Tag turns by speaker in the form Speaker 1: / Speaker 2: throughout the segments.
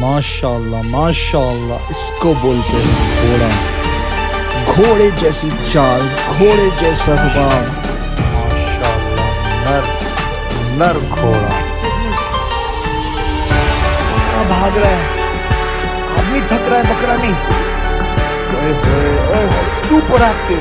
Speaker 1: माशाल्लाह माशाल्लाह, इसको बोलते हैं घोड़ा। घोड़े जैसी चाल, घोड़े जैसा रुबाब। माशाल्लाह, नर नर घोड़ा। भाग रहा है, आदमी थक रहा है, बकरा नहीं। Super active.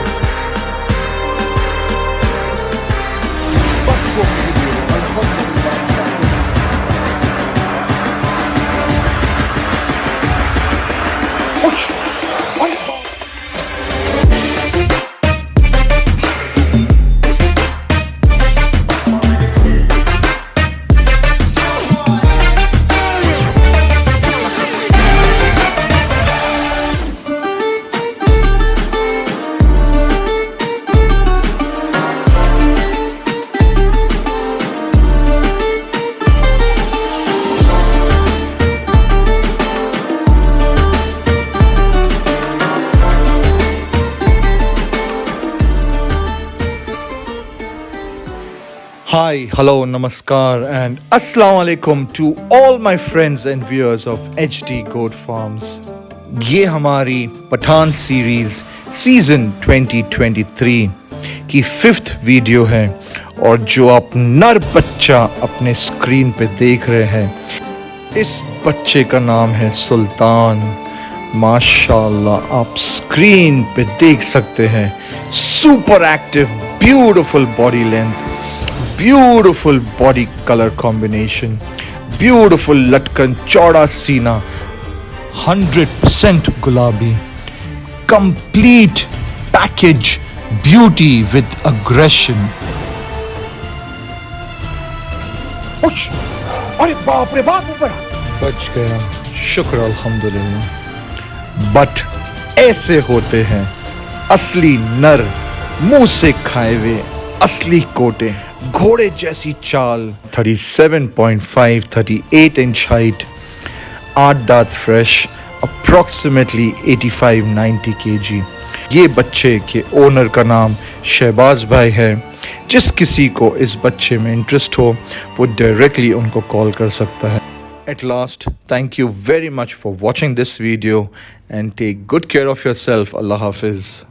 Speaker 1: Hi, hello, namaskar and assalamu alaikum to all my friends and viewers of HD Goat Farms. ये हमारी पठान सीरीज सीजन 2023 की 5th वीडियो है और जो आप नर बच्चा अपने स्क्रीन पे देख रहे हैं, इस बच्चे का नाम है सुल्तान। माशाल्लाह, आप स्क्रीन पे देख सकते हैं। Super active, beautiful body length, beautiful body colour combination, beautiful लटकन, चौड़ा सीना, 100% गुलाबी, complete package beauty with aggression. अरे बाप रे बाप, ऊपर बच गया, शुक्र अल्हम्दुलिल्लाह। बट ऐसे होते हैं असली नर, मुंह से खाए हुए असली कोटे। घोड़े जैसी चाल, 37.5 38 इंच हाइट, 8 दांत फ्रेश, अप्रॉक्सीमेटली 85-90 kg। ये बच्चे के ओनर का नाम शहबाज भाई है। जिस किसी को इस बच्चे में इंटरेस्ट हो वो डायरेक्टली उनको कॉल कर सकता है। At last, thank you very much for watching this video and take good care of yourself. Allah Hafiz.